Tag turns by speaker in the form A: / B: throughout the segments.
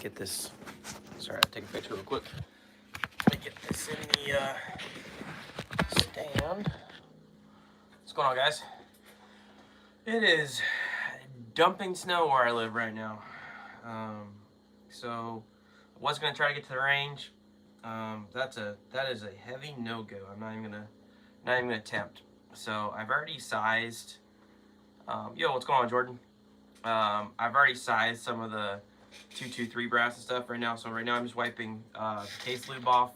A: get this. Sorry, I'll take a picture real quick. Let me get this in the stand. What's going on, guys? It is dumping snow where I live right now. So I was gonna try to get to the range. That is a heavy no-go. I'm not even gonna attempt. So I've already sized. Yo, what's going on, Jordan? I've already sized some of the 223 brass and stuff right now. So right now I'm just wiping the case lube off,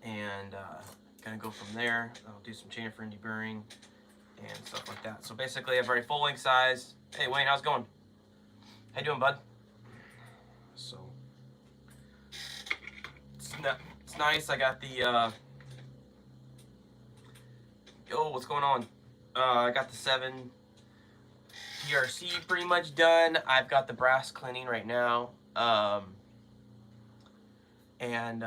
A: and gonna go from there. I'll do some chamfer and deburring and stuff like that. So basically, I've already full length size. Hey Wayne, how's it going? How you doing, bud? So it's nice. I got the yo, what's going on? I got the 7 PRC pretty much done. I've got the brass cleaning right now, and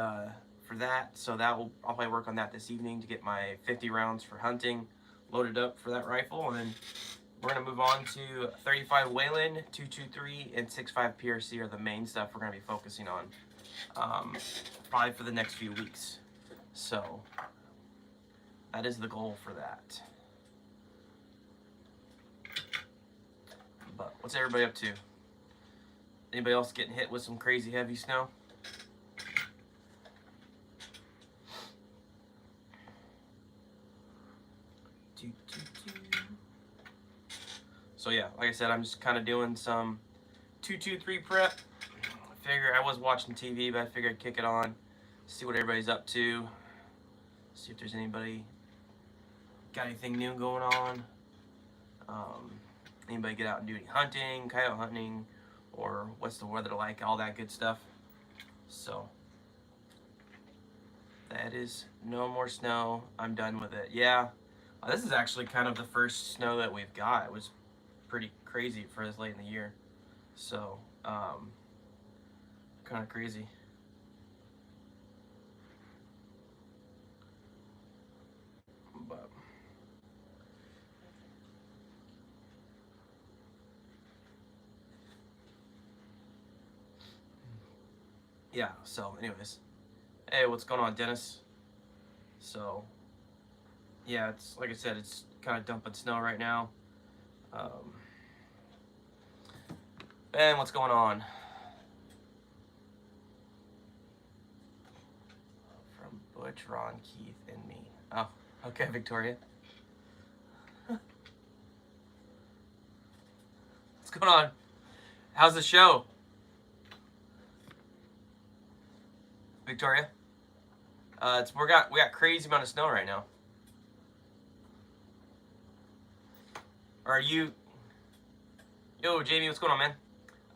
A: for that, so I'll probably work on that this evening to get my 50 rounds for hunting loaded up for that rifle, and then we're gonna move on to 35 Whelen, 223, and 65 PRC are the main stuff we're gonna be focusing on, probably for the next few weeks. So that is the goal for that. But what's everybody up to? Anybody else getting hit with some crazy heavy snow? So yeah, like I said, I'm just kind of doing some 223 prep. I figure I was watching TV, but I figured I'd kick it on, see what everybody's up to, see if there's anybody got anything new going on. Anybody get out and do any hunting, coyote hunting, or what's the weather like, all that good stuff. So that is no more snow. I'm done with it. Yeah, this is actually kind of the first snow that we've got. It was pretty crazy for this late in the year. So kind of crazy. But yeah, so anyways, hey, what's going on, Dennis? So yeah, it's like I said, it's kind of dumping snow right now. Ben, what's going on? From Butch, Ron, Keith, and me. Oh, okay, Victoria. What's going on? How's the show? Victoria? We got crazy amount of snow right now. Are you? Yo, Jamie, what's going on, man?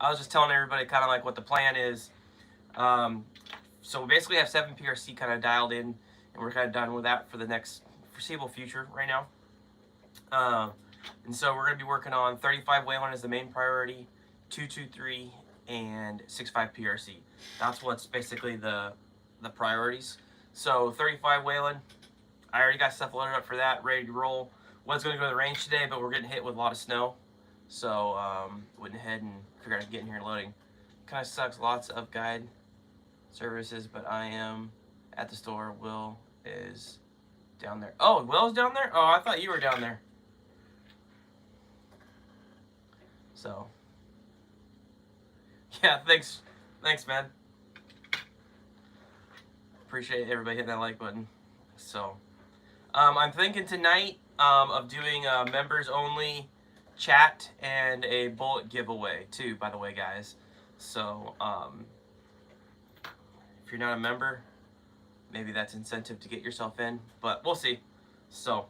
A: I was just telling everybody kind of like what the plan is. So we basically have 7 PRC kind of dialed in, and we're kind of done with that for the next foreseeable future right now. And so we're going to be working on 35 Whelen as the main priority, 223, and 65 PRC. That's what's basically the priorities. So 35 Whelen, I already got stuff loaded up for that, ready to roll. Was going to go to the range today, but we're getting hit with a lot of snow. So went ahead and figured I'd get in here and loading. Kind of sucks, lots of guide services, but I am at the store. Will is down there. Oh, Will's down there? Oh, I thought you were down there. So yeah, thanks man. Appreciate everybody hitting that like button. So I'm thinking tonight of doing a members only chat and a bullet giveaway too, by the way, guys. So if you're not a member, maybe that's incentive to get yourself in, but we'll see. So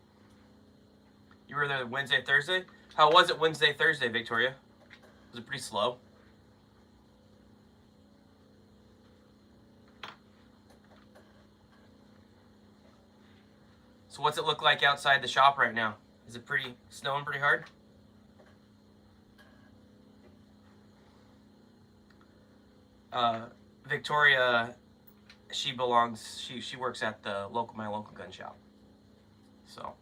A: you were there Wednesday, Thursday? How was it Wednesday, Thursday, Victoria? Was it pretty slow? So what's it look like outside the shop right now? Is it snowing pretty hard? Victoria, she works at my local gun shop. So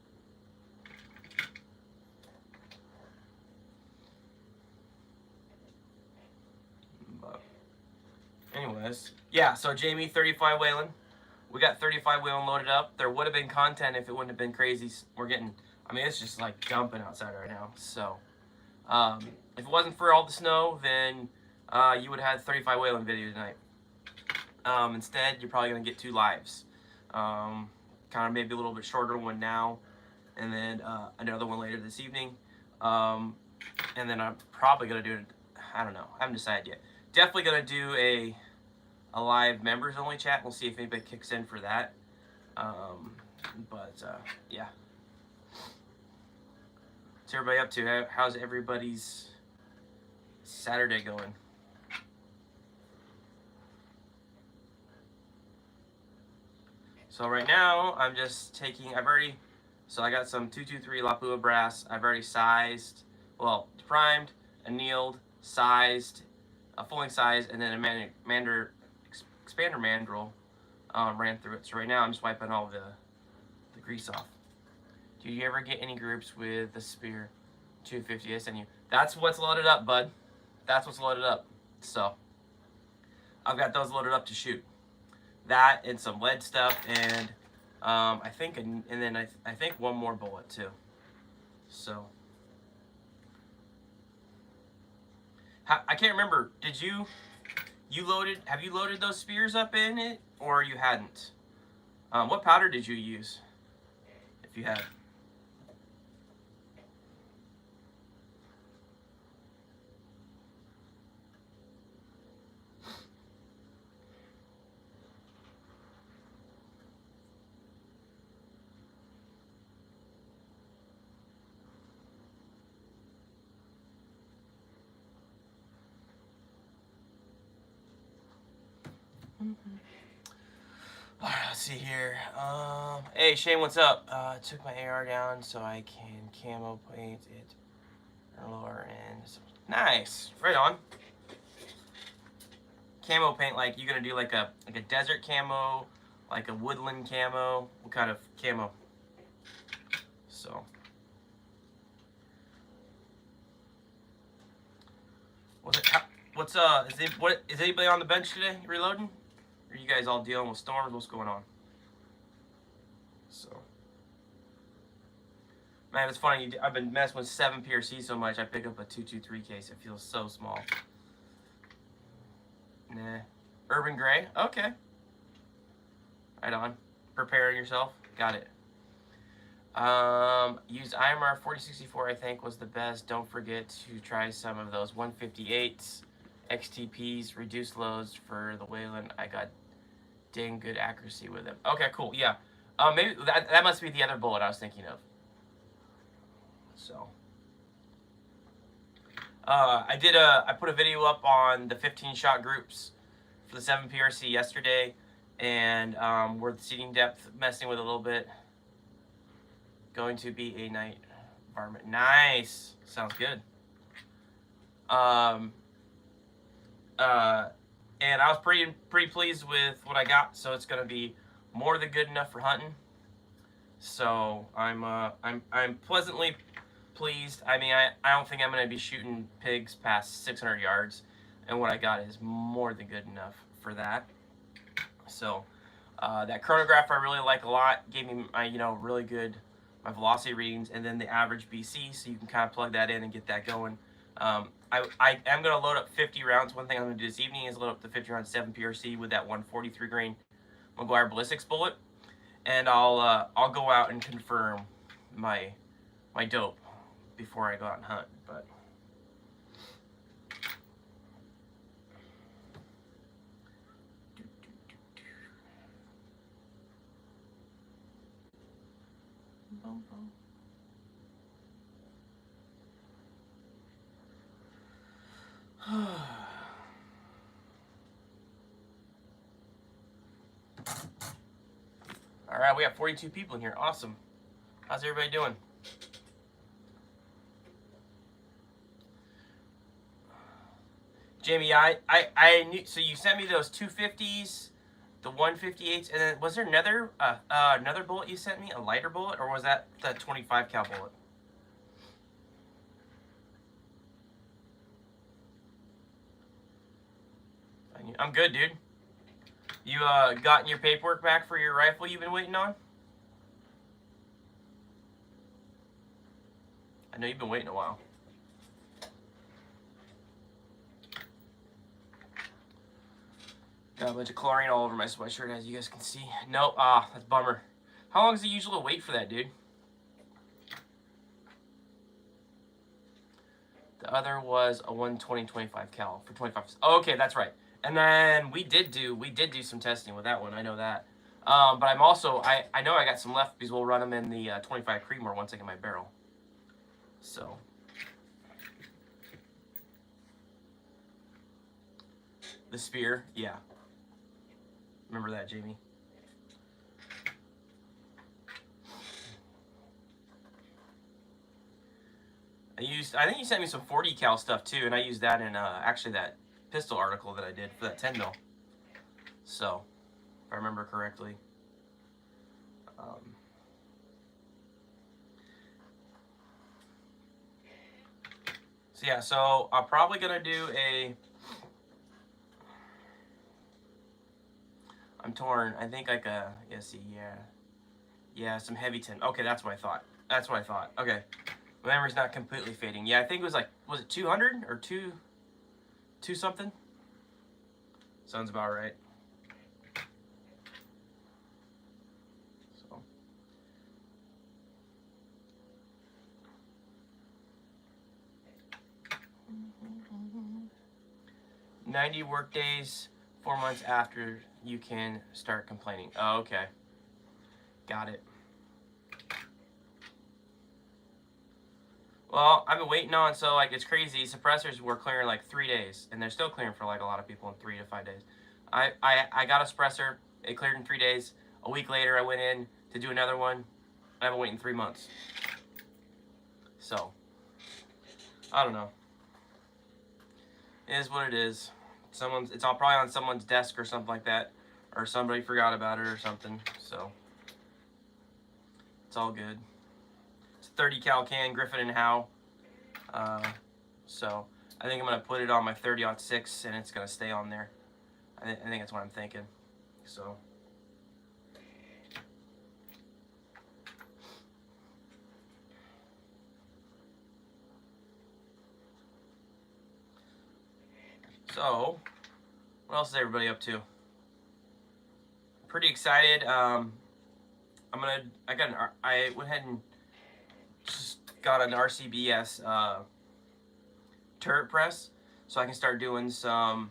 A: guys. Yeah, so Jamie, 35 Whalen. We got 35 Whalen loaded up. There would have been content if it wouldn't have been crazy. We're getting, I mean, it's just like dumping outside right now. So, if it wasn't for all the snow, then you would have had 35 Whalen video tonight. Instead, you're probably going to get 2 lives. Kind of maybe a little bit shorter one now, and then another one later this evening. And then I'm probably going to do, I don't know, I haven't decided yet. Definitely going to do a live members only chat. We'll see if anybody kicks in for that. Yeah. What's everybody up to? How's everybody's Saturday going? So right now, I'm just taking, so I got some 223 Lapua brass. I've already sized, well, primed, annealed, sized, fulling size, and then a expander mandrel ran through it. So right now, I'm just wiping all the grease off. Do you ever get any groups with the Spear 250 I sent you? That's what's loaded up, bud. That's what's loaded up. So I've got those loaded up to shoot. That and some lead stuff, and I think one more bullet too. So I can't remember. Did you have you loaded those spears up in it, or you hadn't? What powder did you use, if you had? All right, let's see here. Hey Shane, what's up? Took my AR down so I can camo paint it lower end. Nice, right on. Camo paint, like you gonna do like a desert camo, like a woodland camo? What kind of camo? So. Is anybody on the bench today reloading? Or are you guys all dealing with storms? What's going on? So, man, it's funny. I've been messing with 7 PRC so much. I pick up a 223 case. It feels so small. Nah. Urban Gray. Okay. Right on. Preparing yourself. Got it. Use IMR 4064. I think was the best. Don't forget to try some of those 158s. XTPs, reduced loads for the Whalen. I got dang good accuracy with them. Okay, cool. Yeah. Maybe that must be the other bullet I was thinking of. So. I put a video up on the 15-shot groups for the 7 PRC yesterday, and we're the seating depth messing with a little bit. Going to be a night varmint. Nice. Sounds good. And I was pretty pleased with what I got, so it's gonna be more than good enough for hunting. So I'm pleasantly pleased. I mean, I don't think I'm gonna be shooting pigs past 600 yards, and what I got is more than good enough for that. So that chronograph I really like a lot. Gave me my really good my velocity readings, and then the average BC, so you can kind of plug that in and get that going. I am going to load up 50 rounds. One thing I'm going to do this evening is load up the 50 round 7 PRC with that 143 grain McGuire ballistics bullet, and I'll go out and confirm my dope before I go out and hunt. But all right, we got 42 people in here. Awesome. How's everybody doing? Jamie, I knew. So you sent me those 250s, the 158s, and then was there another bullet you sent me, a lighter bullet, or was that the 25 cal bullet? I'm good, dude. You gotten your paperwork back for your rifle you've been waiting on? I know you've been waiting a while. Got a bunch of chlorine all over my sweatshirt, as you guys can see. Nope. Ah, that's a bummer. How long is the usual wait for that, dude? The other was a 120-25 cal for 25. Oh, okay, that's right. And then we did do some testing with that one. I know that. But I'm also I know I got some left because we'll run them in the 25 Creedmoor once I get my barrel. So. The spear, yeah. Remember that, Jamie? I think you sent me some 40 cal stuff too, and I used that in actually that pistol article that I did for that 10 mil. So, if I remember correctly. So yeah, so I'm probably gonna do a. I'm torn. I think like a yeah, some heavy tin. Okay, that's what I thought. That's what I thought. Okay, my memory's not completely fading. Yeah, I think it was like, was it 200 or two something? Sounds about right. So 90 work days, 4 months after you can start complaining. Oh, okay. Got it. Well, I've been waiting on, so like it's crazy. Suppressors were clearing like 3 days, and they're still clearing for like a lot of people in 3 to 5 days. I got a suppressor. It cleared in 3 days. A week later, I went in to do another one. I've been waiting 3 months. So, I don't know. It is what it is. It's all probably on someone's desk or something like that, or somebody forgot about it or something. So, it's all good. 30 cal can, Griffin and Howe. So I think I'm gonna put it on my 30-06 and it's gonna stay on there. I think that's what I'm thinking. So. So, what else is everybody up to? Pretty excited. I went ahead and just got an RCBS turret press, so I can start doing some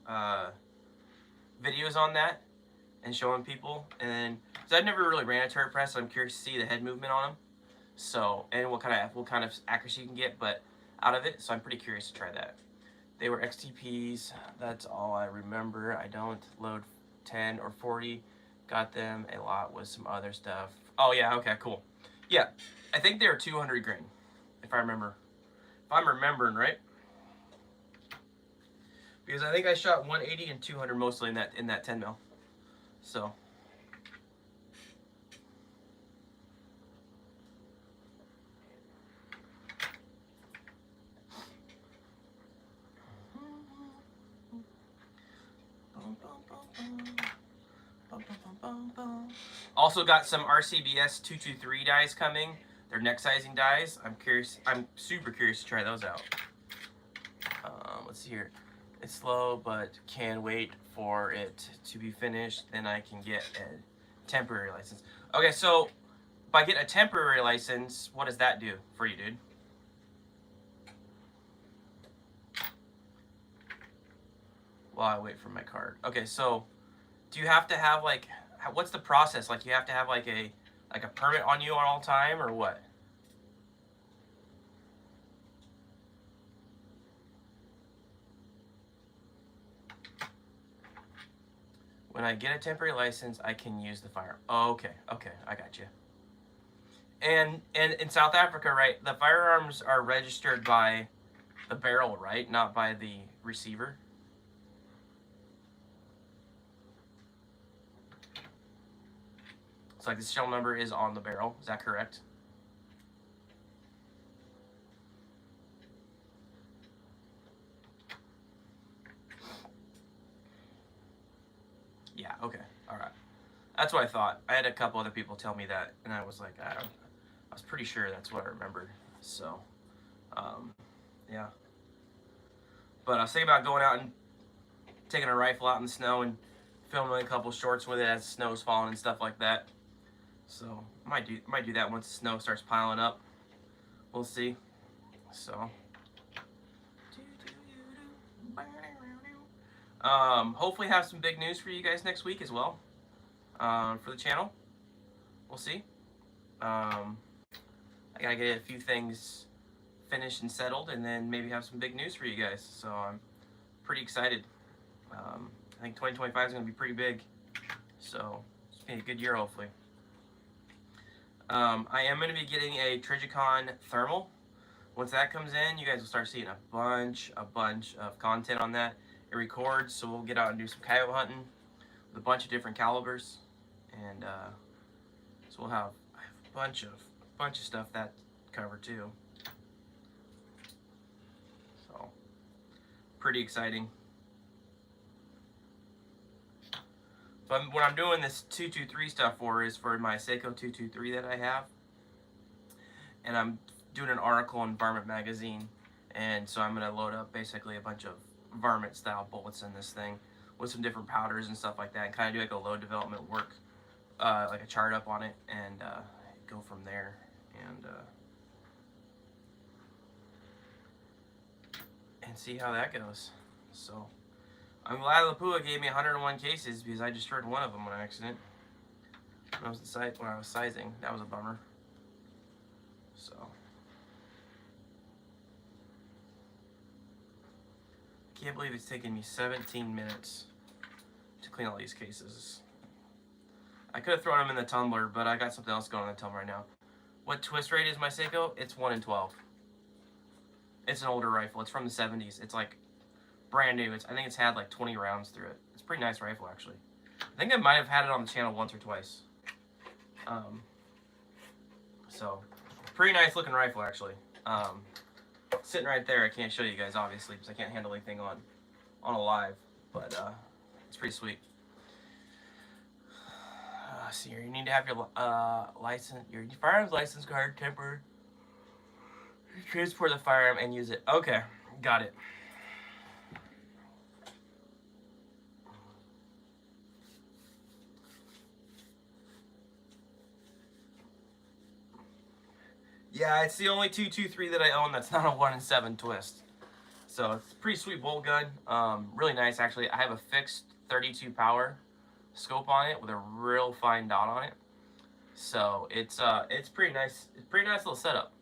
A: videos on that and showing people. And then, cause I've never really ran a turret press, so I'm curious to see the head movement on them. So, and what kind of accuracy you can get, but out of it. So I'm pretty curious to try that. They were XTPs. That's all I remember. I don't load 10 or 40. Got them a lot with some other stuff. Oh yeah, okay, cool. Yeah, I think they were 200 grain, if I remember. If I'm remembering right. Because I think I shot 180 and 200 mostly in that 10 mil. So. Also got some RCBS 223 dies coming. They're neck sizing dies. I'm curious. I'm super curious to try those out. Let's see here. It's slow, but can wait for it to be finished. Then I can get a temporary license. Okay, so if I get a temporary license, what does that do for you, dude? While I wait for my card. Okay, so do you have to have like, what's the process? Like you have to have like a permit on you at all time or what? When I get a temporary license, I can use the firearm. Oh, okay, I got you. And in South Africa, right, the firearms are registered by the barrel, right, not by the receiver. It's like the serial number is on the barrel. Is that correct? Yeah, okay, all right. That's what I thought. I had a couple other people tell me that, and I was like, I was pretty sure that's what I remembered. So, um, yeah. But I was thinking about going out and taking a rifle out in the snow and filming a couple shorts with it as snow's falling and stuff like that. So might do that once the snow starts piling up. We'll see. So. Hopefully have some big news for you guys next week as well. For the channel. We'll see. I gotta get a few things finished and settled, and then maybe have some big news for you guys. So I'm pretty excited. I think 2025 is gonna be pretty big. So it's gonna be a good year, hopefully. I am gonna be getting a Trigicon thermal. Once that comes in, you guys will start seeing a bunch of content on that. It records, so we'll get out and do some coyote hunting with a bunch of different calibers, and so we'll have a bunch of stuff that cover too. So pretty exciting. But what I'm doing this 223 stuff for is for my Seiko 223 that I have, and I'm doing an article in Varmint magazine, and so I'm gonna load up basically a bunch of varmint style bullets in this thing with some different powders and stuff like that, and kind of do like a load development work, like a chart up on it, and go from there. And see how that goes. So I'm glad Lapua gave me 101 cases because I destroyed one of them on accident when I was sizing. That was a bummer. So can't believe it's taken me 17 minutes to clean all these cases. I could have thrown them in the tumbler, but I got something else going in the tumbler right now. What twist rate is my Seiko? It's 1 in 12. It's an older rifle. It's from the 70s. It's like brand new. I think it's had like 20 rounds through it. It's a pretty nice rifle, actually. I think I might have had it on the channel once or twice. So pretty nice looking rifle, actually. Sitting right there. I can't show you guys, obviously, because I can't handle anything on a live, but it's pretty sweet. So here, you need to have your license, your firearms license card, temporary. Transport the firearm and use it. Okay, got it. Yeah, it's the only 223 that I own that's not a 1 in 7 twist. So it's a pretty sweet bolt gun. Really nice, actually. I have a fixed 32 power scope on it with a real fine dot on it. So it's pretty nice. It's a pretty nice little setup.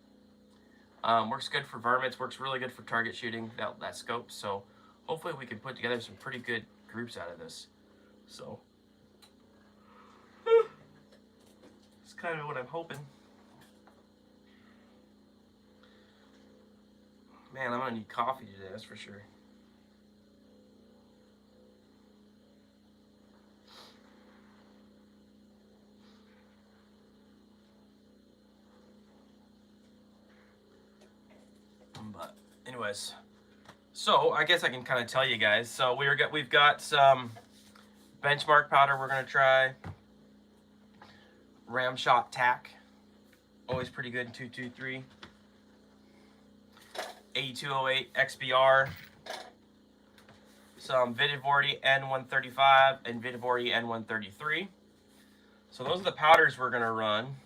A: Works good for varmints. Works really good for target shooting. That scope. So hopefully we can put together some pretty good groups out of this. So it's kind of what I'm hoping. Man, I'm gonna need coffee today, that's for sure. But anyways, so I guess I can kind of tell you guys. So we've got some benchmark powder we're gonna try. Ram shot tack, always pretty good in 223. 8208 XBR, some Vitivorti N135 and Vitivorti N133. So those are the powders we're gonna run.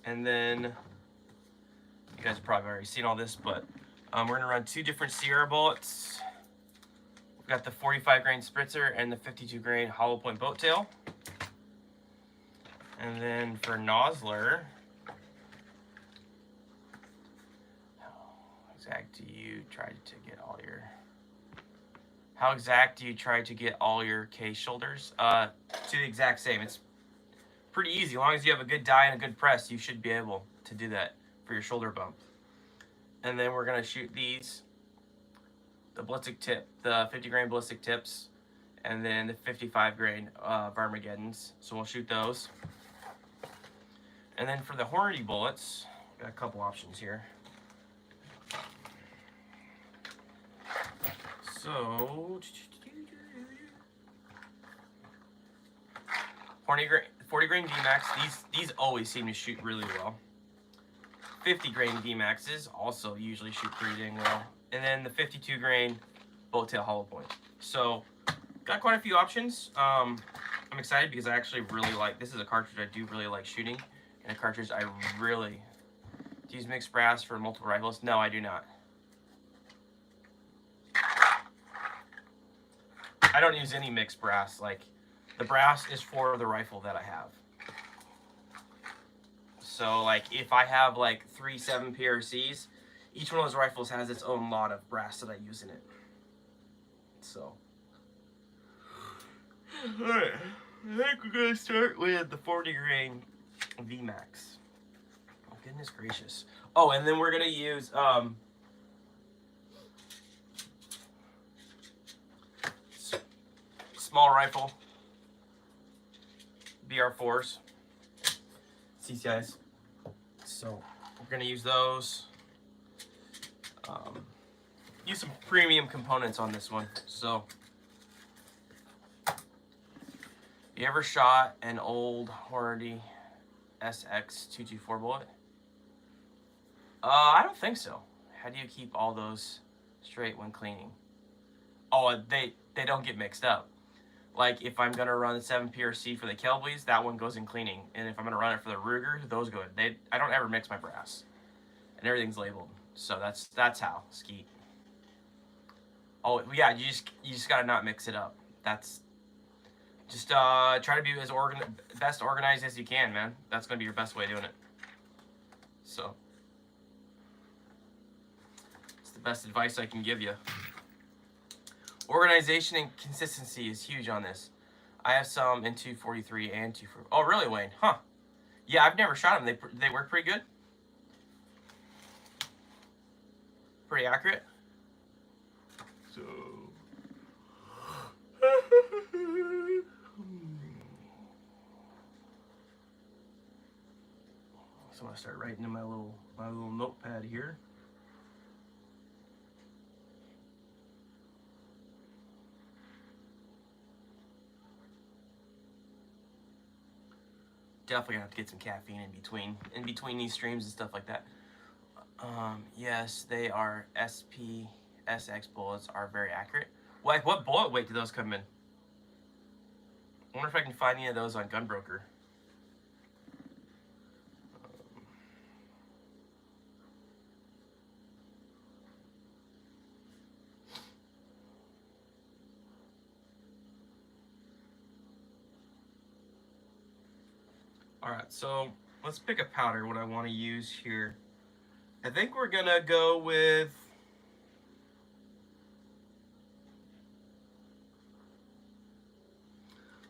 A: And then, you guys have probably already seen all this, but we're gonna run 2 different Sierra bullets. We've got the 45 grain spritzer and the 52 grain hollow point boat tail. And then for Nosler, how exact do you try to get all your case shoulders? To the exact same. It's pretty easy. As long as you have a good die and a good press, you should be able to do that for your shoulder bump. And then we're gonna shoot these, the ballistic tip, the 50 grain ballistic tips, and then the 55 grain Varmageddons. So we'll shoot those. And then for the Hornady bullets, got a couple options here. So 40 grain VMAX. These always seem to shoot really well. 50 grain VMAXs also usually shoot pretty dang well. And then the 52 grain boat tail hollow point. So got quite a few options. I'm excited because I actually really like, this is a cartridge I do really like shooting, and a cartridge I really, do you use mixed brass for multiple rifles? No, I do not. I don't use any mixed brass. Like, the brass is for the rifle that I have. So like if I have like 3 7 PRCs, each one of those rifles has its own lot of brass that I use in it. So alright, I think we're gonna start with the 40 grain VMAX. Oh goodness gracious. Oh, and then we're gonna use small rifle BR4s, CCIs. So we're gonna use those. Use some premium components on this one. So, you ever shot an old Hornady SX224 bullet? I don't think so. How do you keep all those straight when cleaning? Oh, they don't get mixed up. Like if I'm gonna run the 7 PRC for the Kelblies, that one goes in cleaning, and if I'm gonna run it for the Ruger, those go in. I don't ever mix my brass, and everything's labeled. So that's how skeet. Oh yeah, you just gotta not mix it up. That's just try to be as best organized as you can, man. That's gonna be your best way of doing it. So it's the best advice I can give you. Organization and consistency is huge on this. I have some in 243 and 240. Oh, really, Wayne? Huh. Yeah, I've never shot them. They work pretty good. Pretty accurate. So. So I'm gonna start writing in my little notepad here. Definitely gonna have to get some caffeine in between these streams and stuff like that. Yes, they are SPSX bullets are very accurate. Like, what bullet weight do those come in? I wonder if I can find any of those on Gunbroker. Alright, so let's pick a powder, what I want to use here. I think we're gonna go with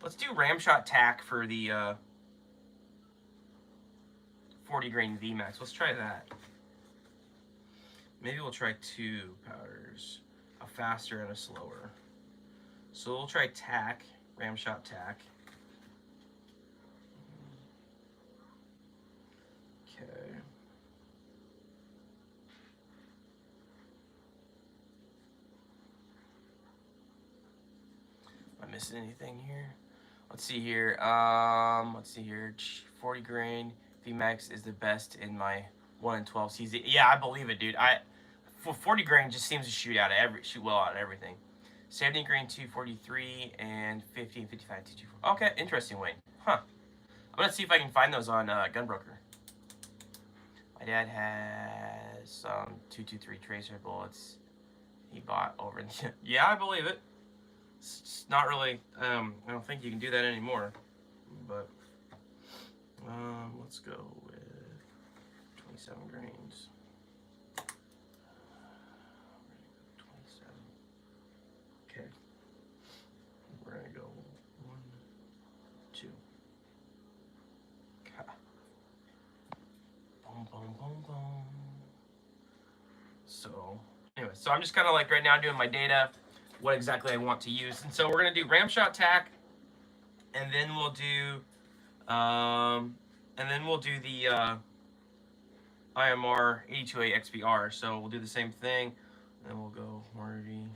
A: let's do Ramshot Tack for the 40 grain VMAX. Let's try that. Maybe we'll try 2 powders, a faster and a slower. So we'll try Tack, Ramshot Tack. Okay. Am I missing anything here? Let's see here. 40 grain VMAX is the best in my 1 in 12 CZ. Yeah, I believe it, dude. 40 grain just seems to shoot well out of everything. 70 grain 243 and 50 and 55 224. Okay, interesting, Wayne. Huh. I'm gonna see if I can find those on Gunbroker. My dad has some 223 tracer bullets he bought over. Yeah, I believe it. It's not really. I don't think you can do that anymore. But let's go with 27 grains. 27. Okay. We're gonna go 1, 2. Boom, boom, boom, boom. So, anyway, so I'm just kind of like right now doing my data, what exactly I want to use, and so we're gonna do Ramshot Tack, and then we'll do, the IMR 82A XBR. So we'll do the same thing, and then we'll go Hornady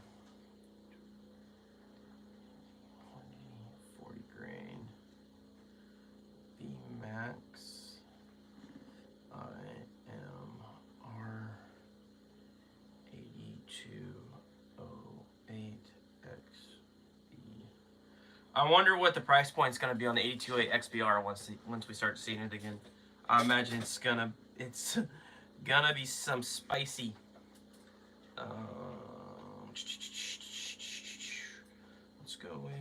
A: VMAX. I am R8208XB. I wonder what the price point is going to be on the 8208 XBR once we start seeing it again. I imagine it's gonna be some spicy. Let's go with.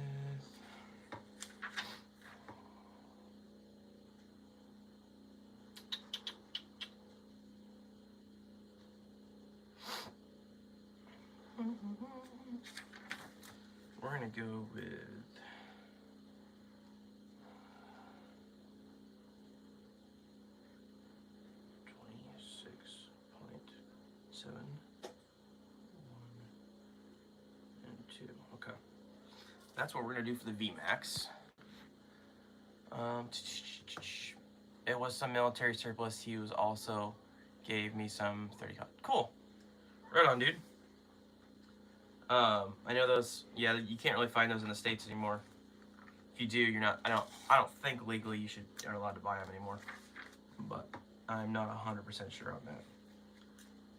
A: We're gonna go with 26.7, 1, and 2. Okay, that's what we're gonna do for the VMAX. It was some military surplus. He was also gave me some 30. Cool. Right on, dude. I know those. Yeah, you can't really find those in the States anymore. If you do, you're not. I don't think legally you are allowed to buy them anymore. But I'm not 100% sure on that.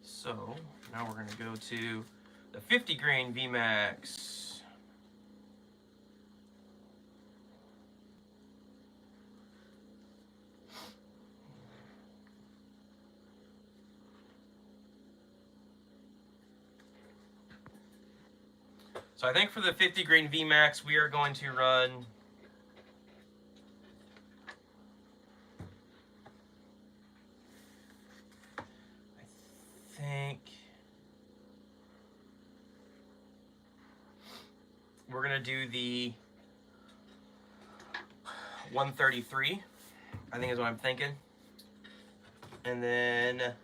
A: So now we're gonna go to the 50 grain VMAX. So I think for the 50 grain VMAX, we are going to run we're going to do the 133, I think is what I'm thinking. And then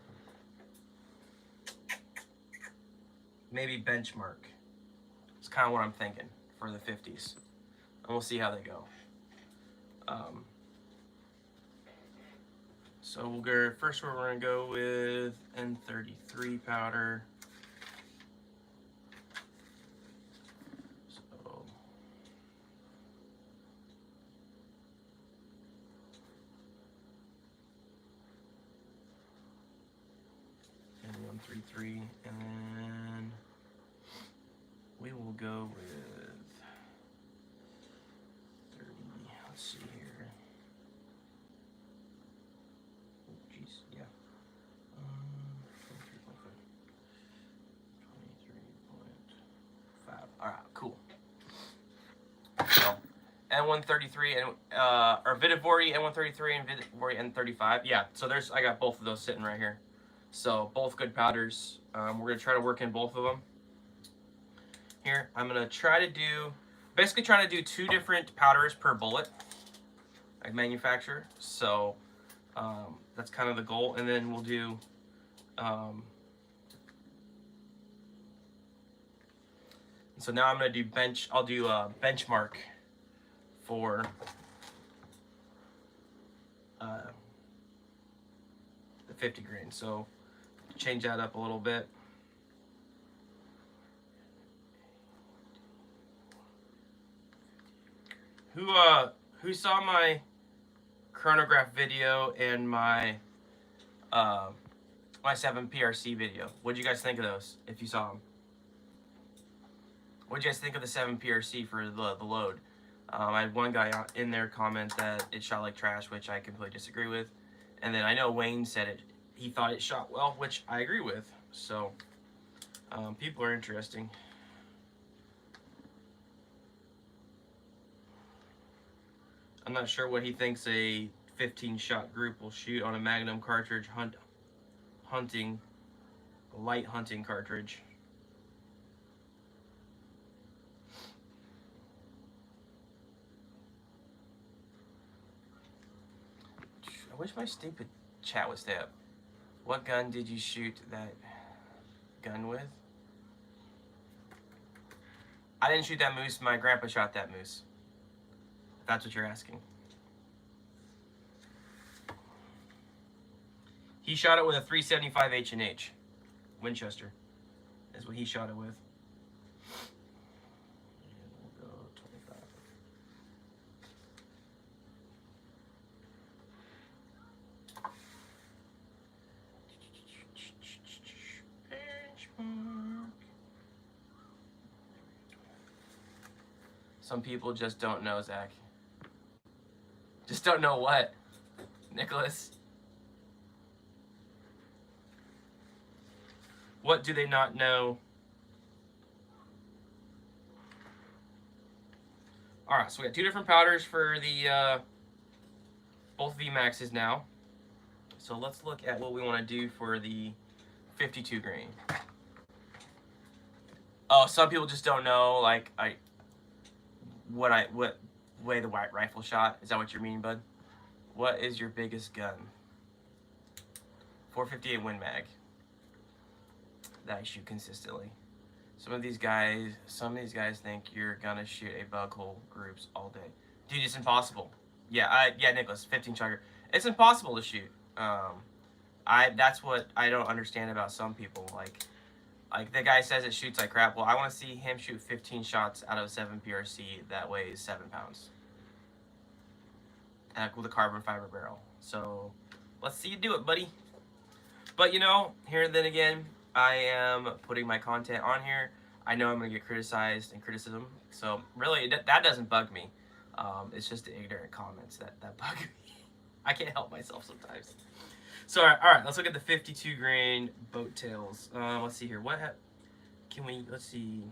A: maybe benchmark. It's kind of what I'm thinking for the 50s. And we'll see how they go. So we'll go, first we're going to go with N33 powder. So N133, and then we will go with 30. Let's see here. Oh, geez, yeah. 23.5. All right, cool. So, N133 and or Vidivori N133 and Vidivori N35. Yeah. So I got both of those sitting right here. So both good powders. We're gonna try to work in both of them. Here, I'm gonna basically trying to do 2 different powders per bullet, like manufacturer. So that's kind of the goal, and then we'll do so now I'm gonna do I'll do benchmark for the 50 grain. So change that up a little bit. Who saw my chronograph video and my my 7 PRC video? What'd you guys think of those, if you saw them? What'd you guys think of the 7 PRC for the load? I had one guy in there comment that it shot like trash, which I completely disagree with. And then I know Wayne said he thought it shot well, which I agree with. So people are interesting. I'm not sure what he thinks a 15-shot group will shoot on a Magnum cartridge light hunting cartridge. I wish my stupid chat would stay up. What gun did you shoot that gun with? I didn't shoot that moose. My grandpa shot that moose. If that's what you're asking. He shot it with a 375 H&H. Winchester is what he shot it with. Some people just don't know, Zach. Just don't know what, Nicholas? What do they not know? All right, so we got 2 different powders for the both VMAXs now. So let's look at what we want to do for the 52 grain. Oh, some people just don't know, like what way the white rifle shot. Is that what you mean, bud? What is your biggest gun? 458 Win Mag that I shoot consistently. Some of these guys think you're gonna shoot a bug hole groups all day. Dude, it's impossible. Yeah, Nicholas, 15 chugger. It's impossible to shoot. That's what I don't understand about some people. Like the guy says it shoots like crap. Well, I want to see him shoot 15 shots out of 7 PRC that weighs 7 pounds. With a carbon fiber barrel. So let's see you do it, buddy. But you know, here and then again, I am putting my content on here. I know I'm going to get criticized and criticism. So really, that doesn't bug me. It's just the ignorant comments that bug me. I can't help myself sometimes. So, all right, let's look at the 52 grain boat tails. Let's see here. Let's see.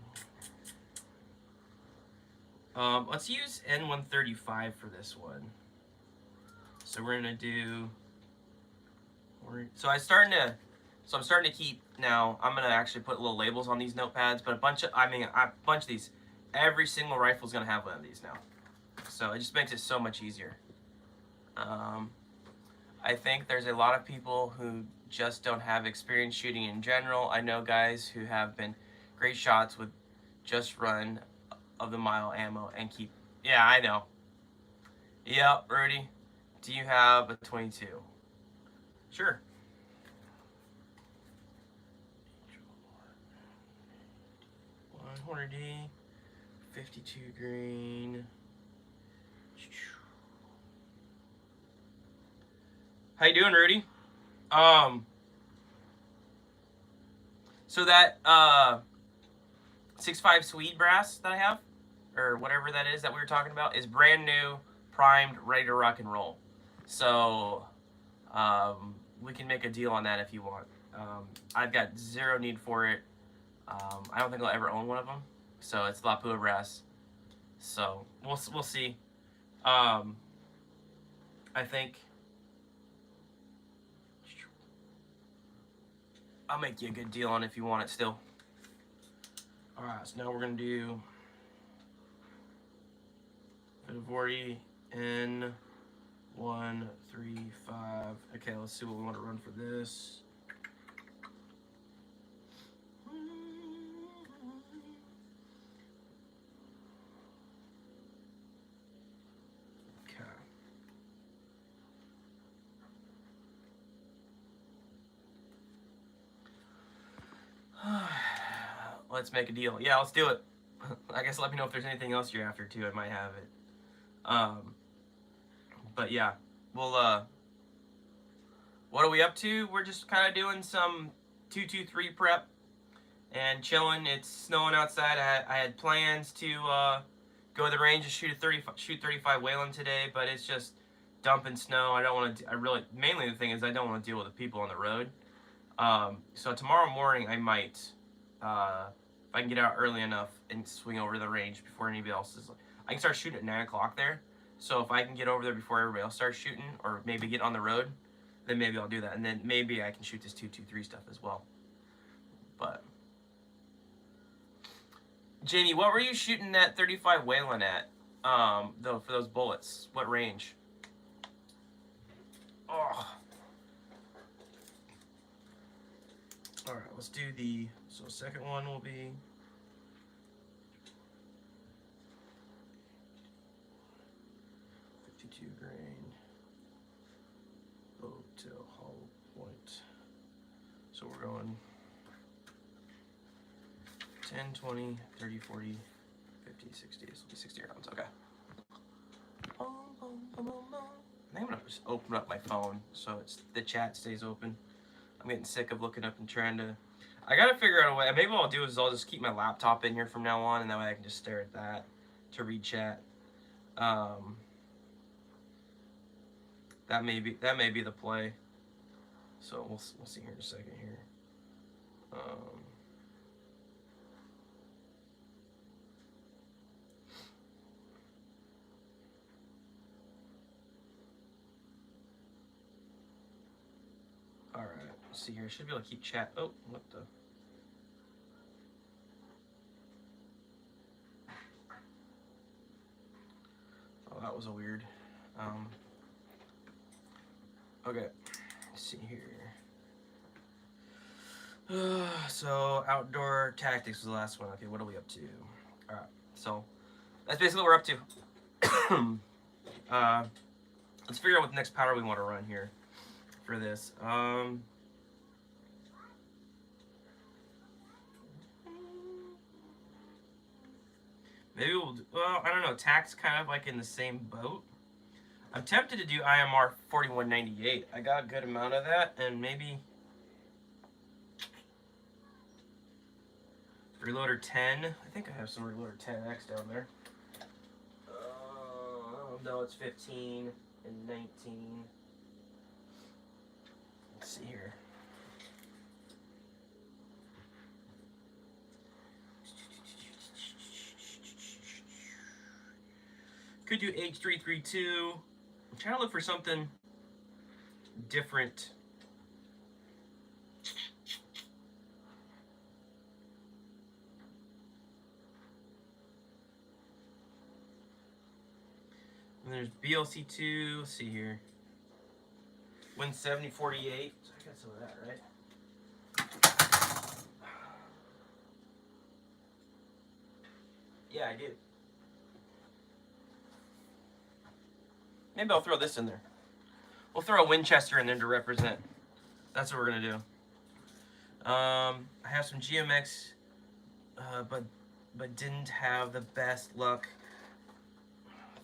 A: Let's use N135 for this one. So we're going to do, I'm starting to keep, now I'm going to actually put little labels on these notepads, but a bunch of these, every single rifle is going to have one of these now. So it just makes it so much easier. I think there's a lot of people who just don't have experience shooting in general. I know guys who have been great shots with just run of the mile ammo and keep, yeah, I know. Yep, Rudy, do you have a 22? Sure. D, 52 grain. How you doing, Rudy? So that 6.5 Swede brass that I have, or whatever that is that we were talking about, is brand new, primed, ready to rock and roll. So we can make a deal on that if you want. I've got zero need for it. I don't think I'll ever own one of them. So it's Lapua brass. So we'll see. I think I'll make you a good deal on it if you want it still. All right, so now we're gonna do Vivori N135. Okay, let's see what we want to run for this. Let's make a deal. Yeah, let's do it. I guess let me know if there's anything else you're after too. I might have it. But yeah, we'll what are we up to? We're just kind of doing some 223 prep and chilling. It's snowing outside. I had plans to go to the range and shoot 35 Whalen today, but it's just dumping snow. I don't want to. Mainly the thing is I don't want to deal with the people on the road. So tomorrow morning I might, if I can get out early enough and swing over to the range before anybody else is, I can start shooting at 9 o'clock there. So if I can get over there before everybody else starts shooting, or maybe get on the road, then maybe I'll do that. And then maybe I can shoot this 223 stuff as well. But, Jamie, what were you shooting that 35 Whalen at, though, for those bullets? What range? Oh. All right, let's do so second one will be grain, bow tail, hollow point. So we're going 10, 20, 30, 40, 50, 60. This will be 60 rounds. Okay. I think I'm gonna just open up my phone so the chat stays open. I'm getting sick of looking up and trying to. I gotta figure out a way. Maybe what I'll do is I'll just keep my laptop in here from now on, and that way I can just stare at that to read chat. That may be the play. So we'll see here in a second here. All right, let's see here. Should be able to keep chat. Oh, what the? Oh, that was a weird. Okay, let's see here. So outdoor tactics was the last one. Okay, what are we up to? All right, so that's basically what we're up to. Let's figure out what the next powder we want to run here for this. Maybe we'll do, well, I don't know. TAC's kind of like in the same boat. I'm tempted to do IMR 4198. I got a good amount of that, and maybe Reloader 10. I think I have some Reloader 10X down there. No, it's 15 and 19. Let's see here. Could do H332. I'm trying to look for something different. And there's BLC2. Let's see here. Win 7048. So I got some of that, right? Yeah, I do. Maybe I'll throw this in there. We'll throw a Winchester in there to represent. That's what we're gonna do. I have some GMX, but didn't have the best luck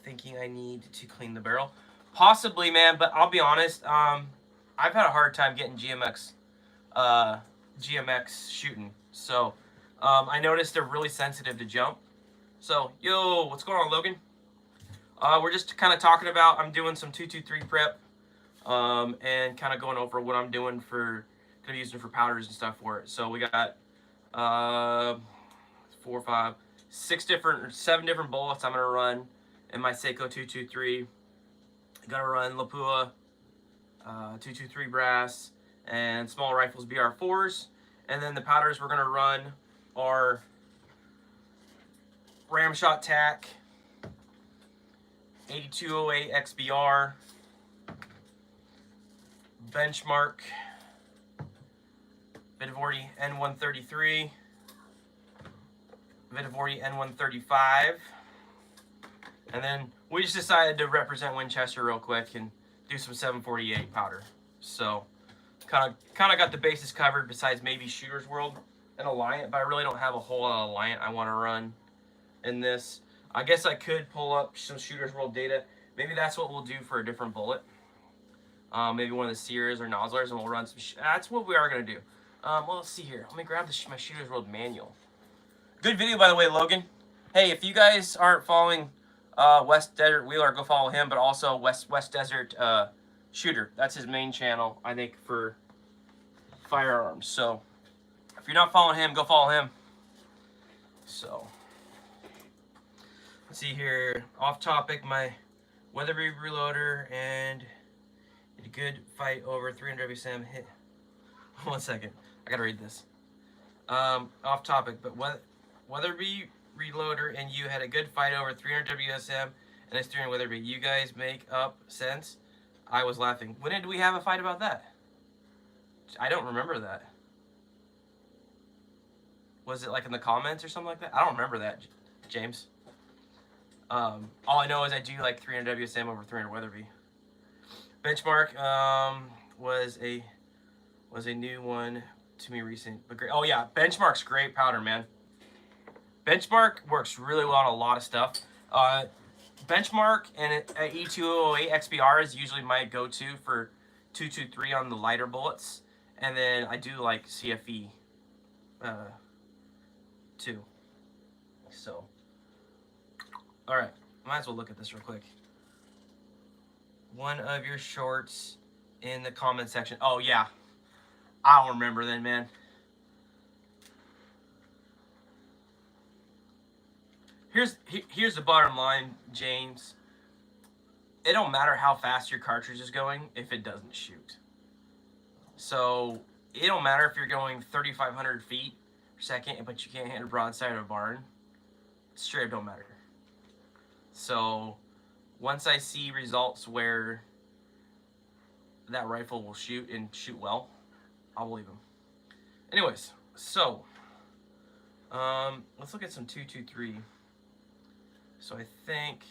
A: thinking I need to clean the barrel. Possibly, man, but I'll be honest. I've had a hard time getting GMX shooting. So I noticed they're really sensitive to jump. So, yo, what's going on, Logan? We're just kind of talking about, I'm doing some 223 prep, and kind of going over what I'm doing for, going to be using for powders and stuff for it. So we got 7 different bullets I'm going to run in my Seiko 223. I'm going to run Lapua 223 brass and small rifles BR4s. And then the powders we're going to run are Ramshot TAC 8208 XBR, Benchmark Vitavorti N133, Vitavorti N135, and then we just decided to represent Winchester real quick and do some 748 powder. So kind of got the bases covered besides maybe Shooter's World and Alliant, but I really don't have a whole lot of Alliant I want to run in this. I guess I could pull up some Shooter's World data. Maybe that's what we'll do for a different bullet. Maybe one of the Sears or Nozzlers, and we'll run some. That's what we are going to do. Well, let's see here. Let me grab my Shooter's World manual. Good video, by the way, Logan. Hey, if you guys aren't following West Desert Wheeler, go follow him, but also West Desert Shooter. That's his main channel, I think, for firearms. So if you're not following him, go follow him. So let's see here. Off topic, my Weatherby reloader and a good fight over 300 WSM hit. 1 second, I gotta read this. Off topic, but Weatherby reloader and you had a good fight over 300 WSM and it's during Weatherby. You guys make up sense. I was laughing. When did we have a fight about that? I don't remember that. Was it like in the comments or something like that? I don't remember that, James. All I know is I do like 300 WSM over 300 Weatherby. Benchmark was a new one to me recent, but great. Oh yeah, Benchmark's great powder, man. Benchmark works really well on a lot of stuff. Benchmark and E208 XBR is usually my go-to for 223 on the lighter bullets, and then I do like CFE too. So All right, might as well look at this real quick. One of your shorts in the comment section. Oh yeah, I don't remember then, man. Here's the bottom line, James. It don't matter how fast your cartridge is going if it doesn't shoot. So it don't matter if you're going 3,500 feet per second, but you can't hit a broadside of a barn. Straight don't matter. So once I see results where that rifle will shoot and shoot well, I'll believe them. Anyways, so let's look at some 223. So I think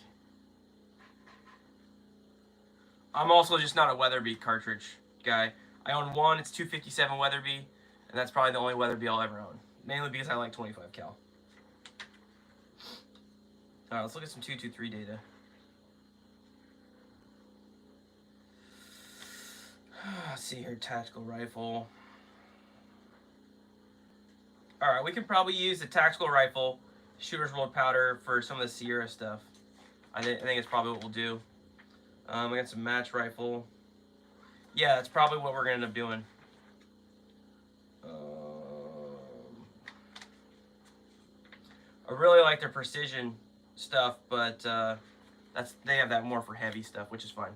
A: I'm also just not a Weatherby cartridge guy. I own one, it's 257 Weatherby, and that's probably the only Weatherby I'll ever own. Mainly because I like 25 cal. Alright, let's look at some 223 data. Let's see here, tactical rifle. Alright, we can probably use the tactical rifle, shooter's rolled powder for some of the Sierra stuff. I think it's probably what we'll do. I got some match rifle. Yeah, that's probably what we're gonna end up doing. I really like their precision stuff, but they have that more for heavy stuff, which is fine.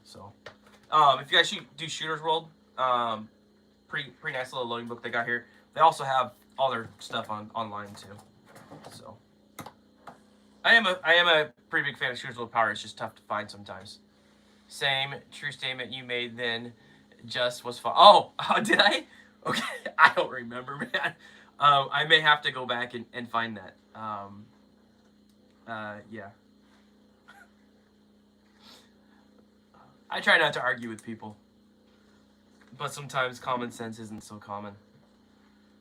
A: So, if you guys do Shooter's World, pretty nice little loading book they got here. They also have all their stuff online too. So, I am a pretty big fan of Shooter's World Power. It's just tough to find sometimes. Same true statement you made then. Just was fun. Oh, did I? Okay, I don't remember, man. I may have to go back and find that. Yeah. I try not to argue with people, but sometimes common sense isn't so common.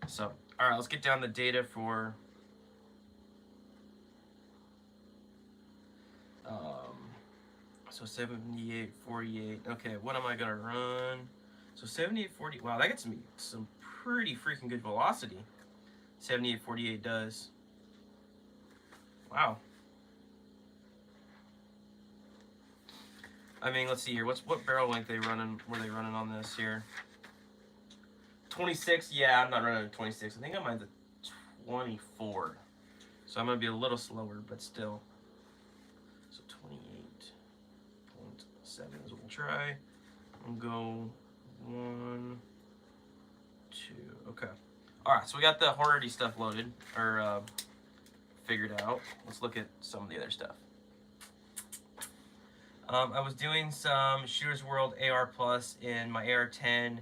A: So, all right, let's get down the data for so 7848. Okay, what am I gonna run? So 7840. Wow, that gets me some pretty freaking good velocity. 7848 does. Wow. I mean, let's see here. What barrel length were they running on this here? 26. Yeah, I'm not running a 26. I think I might the 24. So I'm gonna be a little slower, but still. So 28.7 is what we'll try. We'll go 1, 2. Okay. All right. So we got the Hornady stuff loaded or figured out. Let's look at some of the other stuff. I was doing some Shooter's World AR Plus in my AR-10.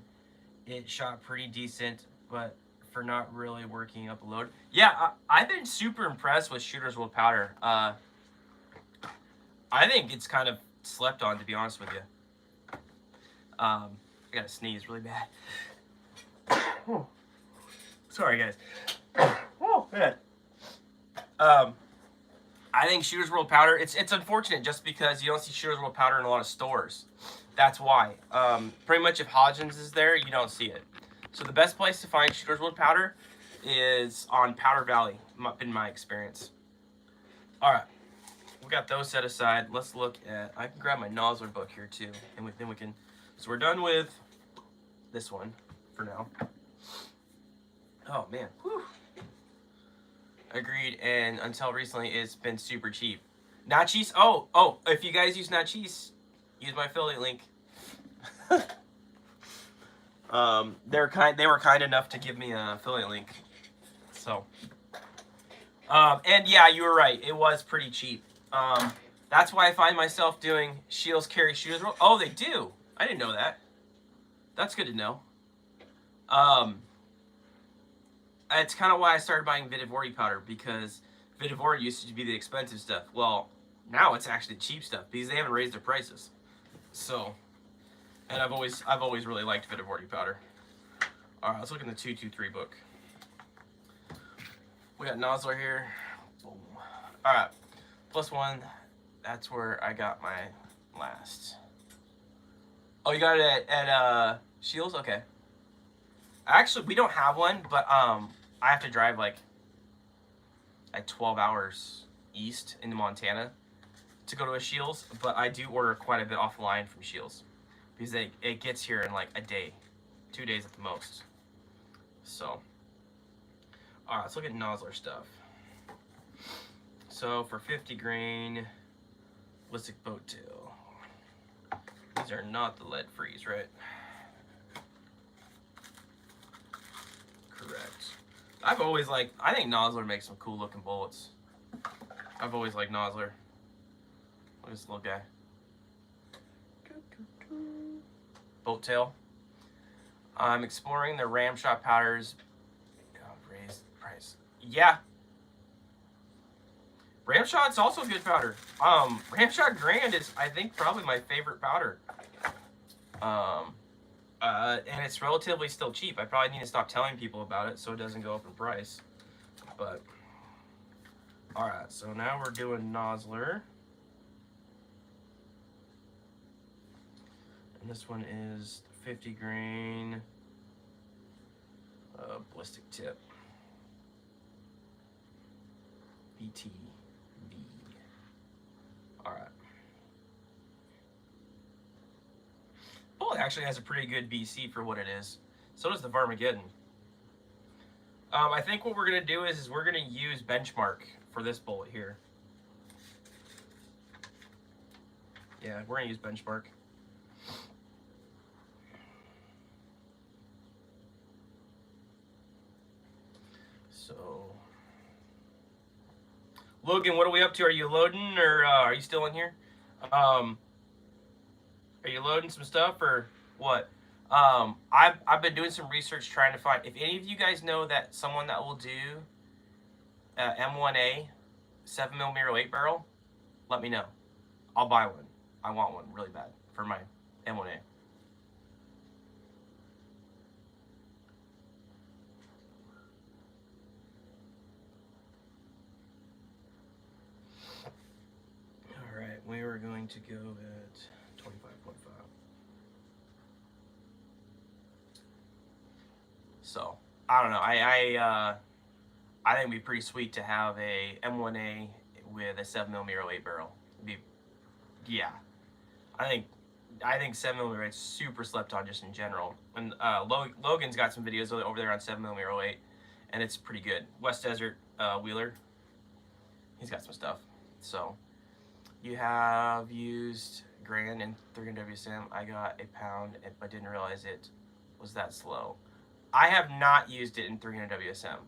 A: It shot pretty decent, but for not really working up a load. Yeah, I've been super impressed with Shooter's World powder. I think it's kind of slept on, to be honest with you. I gotta sneeze really bad. Sorry, guys. Oh, man. I think Shooter's World powder, it's unfortunate just because you don't see Shooter's World powder in a lot of stores. That's why. Pretty much if Hodgins is there, you don't see it. So the best place to find Shooter's World powder is on Powder Valley, in my experience. All right, we got those set aside. Let's look at, I can grab my Nosler book here too, and then we can, so we're done with this one for now. Oh man, whew. Agreed, and until recently, it's been super cheap. Nachis, oh, if you guys use Nachis, use my affiliate link. They were kind enough to give me an affiliate link. So, and yeah, you were right. It was pretty cheap. That's why I find myself doing Shields carry Shooter's World. Oh, they do. I didn't know that. That's good to know. It's kind of why I started buying Vitivorti powder, because Vitivorti used to be the expensive stuff. Well, now it's actually cheap stuff because they haven't raised their prices. So, and I've always really liked Vitivorti powder. All right, let's look in the 223 book. We got Nosler here. Boom. All right, +1. That's where I got my last. Oh, you got it at Shields? Okay. Actually, we don't have one, but I have to drive like 12 hours east into Montana to go to a Shields, but I do order quite a bit offline from Shields because it gets here in like a day, 2 days at the most. So, all right, let's look at nozzler stuff. So for 50 grain, ballistic boat tail. These are not the lead freeze, right? Correct. I've always liked, I think Nozzler makes some cool looking bullets. I've always liked Nozzler. Look at this little guy. Boat tail. I'm exploring the ram shot powders. Oh, raised price. Yeah. Ram shot's also good powder. Ram shot Grand is, I think, probably my favorite powder. And it's relatively still cheap. I probably need to stop telling people about it so it doesn't go up in price. But, alright, so now we're doing Nozzler. And this one is 50 grain ballistic tip. BTV. Alright. Bullet actually has a pretty good BC for what it is. So does the Varmageddon. I think what we're going to do is we're going to use benchmark for this bullet here. Yeah, we're going to use benchmark. So, Logan, what are we up to? Are you loading, or are you still in here? Are you loading some stuff, or what? I've been doing some research trying to find, if any of you guys know that someone that will do M1A 7mm 8 barrel, let me know. I'll buy one. I want one really bad for my M1A. Alright, we are going to go at 25.5. So, I don't know. I think it'd be pretty sweet to have a M1A with a 7mm 8 barrel. Yeah. I think 7mm is super slept on just in general. And Logan's got some videos over there on 7mm 8, and it's pretty good. West Desert Wheeler, he's got some stuff. So, you have used Grand and 300 WSM. I got a pound, but didn't realize it was that slow. I have not used it in 300 WSM.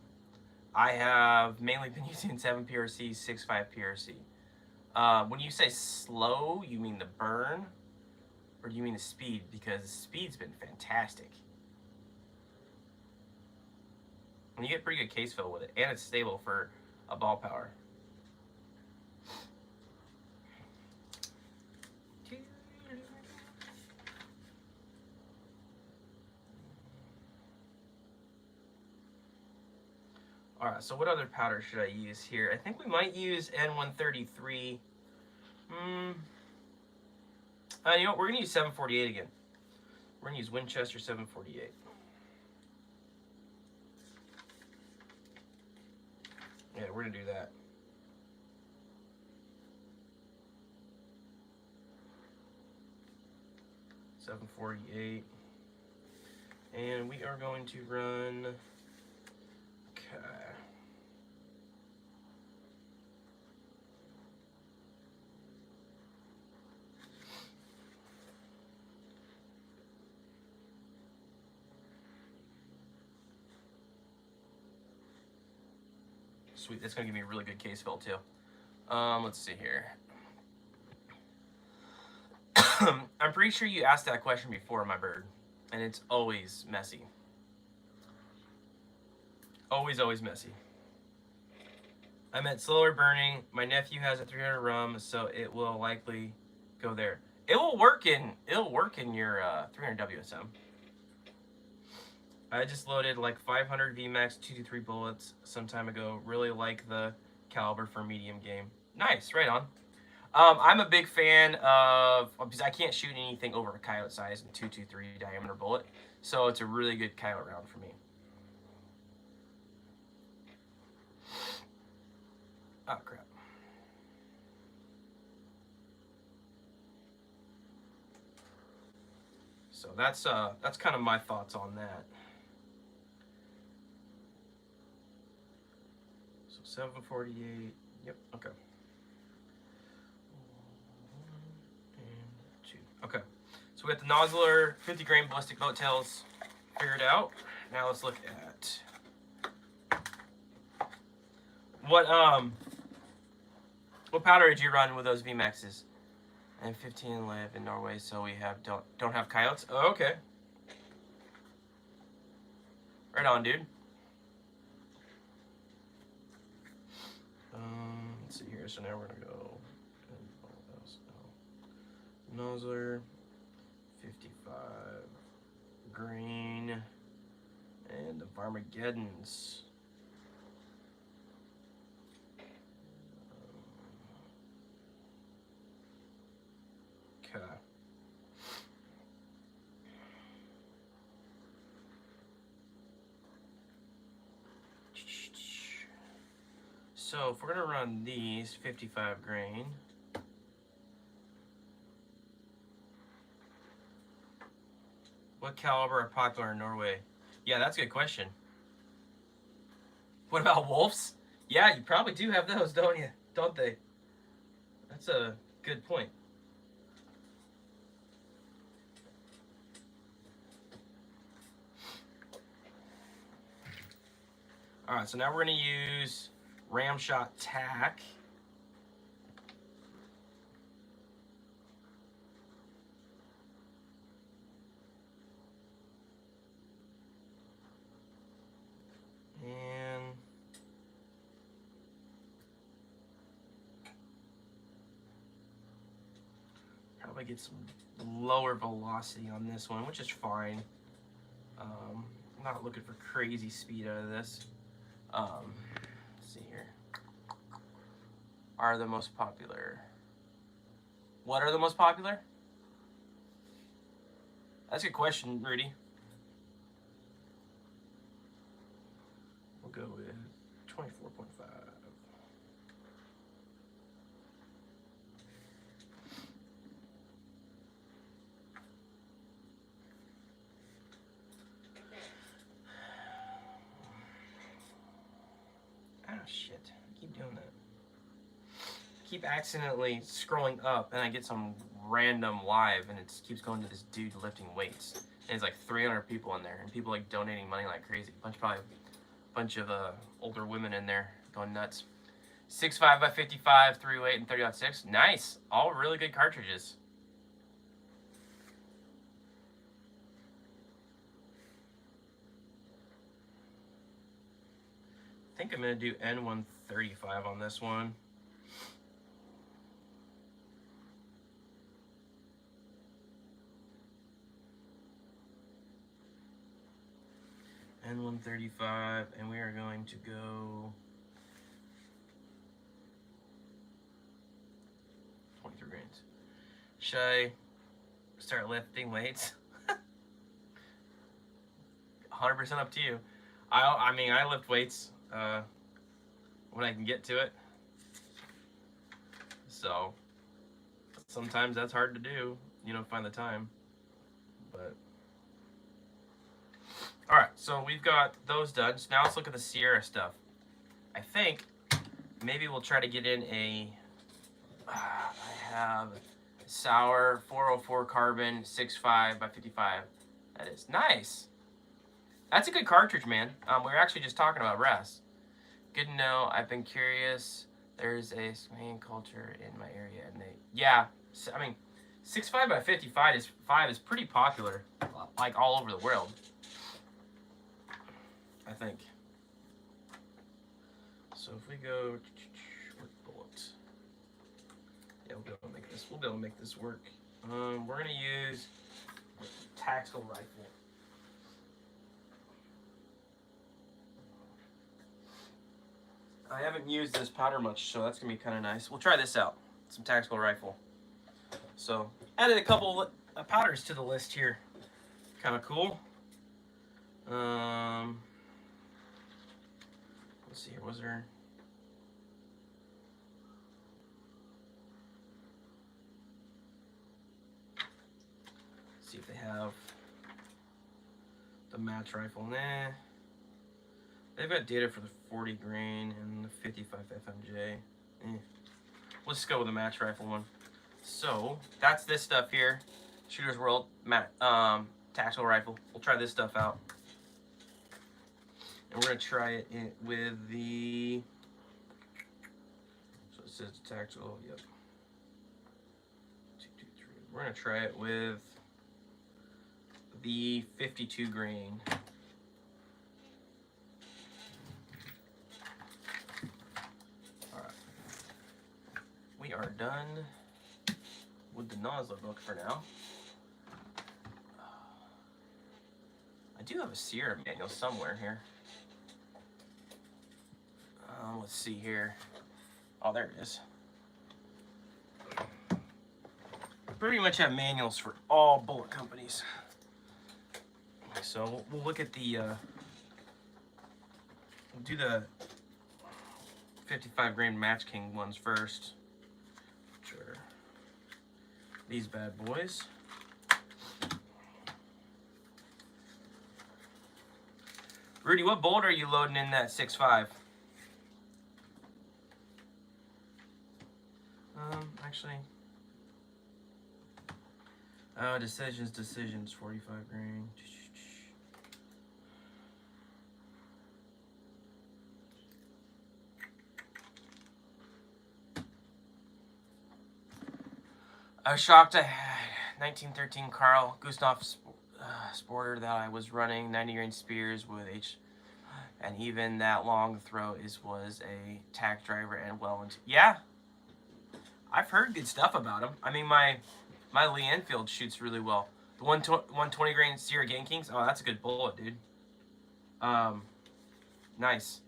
A: I have mainly been using 7 PRC, 6.5 PRC. When you say slow, you mean the burn? Or do you mean the speed? Because the speed's been fantastic. And you get pretty good case fill with it. And it's stable for a ball power. Alright, so what other powder should I use here? I think we might use N133. You know what? We're going to use 748 again. We're going to use Winchester 748. Yeah, we're going to do that. .748. And we are going to run... Okay. Sweet, that's gonna give me a really good case fill too. Let's see here. I'm pretty sure you asked that question before, my bird, and it's always messy. Always, always messy. I meant slower burning. My nephew has a 300 rum, so it will likely go there. It'll work in your 300 WSM. I just loaded like 500 VMAX 223 bullets some time ago. Really like the caliber for medium game. Nice, right on. I'm a big fan of, because I can't shoot anything over a coyote size and 223 diameter bullet, so it's a really good coyote round for me. Oh crap. So that's kind of my thoughts on that. So 748. Yep. Okay. 1 and 2. Okay. So we got the nozzler 50 grain ballistic boat tails figured out. Now let's look at what powder did you run with those VMAXs? And 15 live in Norway, so we don't have coyotes. Oh, okay. Right on, dude. Let's see here. So now we're gonna go nozzler 55 green and the Armageddons. Okay. So if we're gonna run these 55 grain, what caliber are popular in Norway? Yeah, that's a good question. What about wolves? Yeah, you probably do have those, don't you? Don't they? That's a good point. All right, so now we're going to use Ramshot tack. And probably get some lower velocity on this one, which is fine. I'm not looking for crazy speed out of this. Let's see here. Are the most popular. What are the most popular? That's a good question, Rudy. We'll go with 24.5. Ah, shit. I keep doing that. Keep accidentally scrolling up and I get some random live and it keeps going to this dude lifting weights. And it's like 300 people in there and people like donating money like crazy. Bunch of older women in there going nuts. 6.5 by 55, 308 and 30.6. Nice. All really good cartridges. I think I'm going to do N135 on this one. N135, and we are going to go 23 grains. Should I start lifting weights? 100% up to you. I mean, I lift weights when I can get to it. So sometimes that's hard to do, you know, find the time. But all right, so we've got those done. So now let's look at the Sierra stuff. I think maybe we'll try to get in a. I have Sour 404 carbon 6.5 by 55. That is nice. That's a good cartridge, man. We were actually just talking about RAS. Good to know. I've been curious. There's a swinging culture in my area, and yeah. I mean, 6.5 by 55 is pretty popular, like all over the world. I think. So if we go with bullets, yeah, we'll be able to make this. We'll be able to make this work. We're gonna use a tactical rifle. I haven't used this powder much, so that's gonna be kind of nice. We'll try this out. Some tactical rifle. So added a couple powders to the list here. Kind of cool. Let's see here. Was there? Let's see if they have the match rifle. Nah. They've got data for the 40 grain and the 55 FMJ. Let's just go with the match rifle one. So that's this stuff here. Shooter's World tactical rifle. We'll try this stuff out. And we're gonna try it with the, so it says tactical, yep. 223. We're gonna try it with the 52 grain. Alright. We are done with the nozzler book for now. I do have a Sierra manual somewhere here. Let's see here. Oh, there it is. Pretty much have manuals for all bullet companies. So we'll look at the, we'll do the 55 grain Match King ones first. Sure. These bad boys. Rudy, what bolt are you loading in that 6.5? Actually, decisions, 45 grain. I was shocked I had 1913 Carl Gustav Sporter that I was running 90 grain spears with and even that long throw was a tack driver and well into, yeah. I've heard good stuff about him. I mean, my Lee Enfield shoots really well. The 120 grain Sierra Gang Kings. Oh, that's a good bullet, dude. Nice.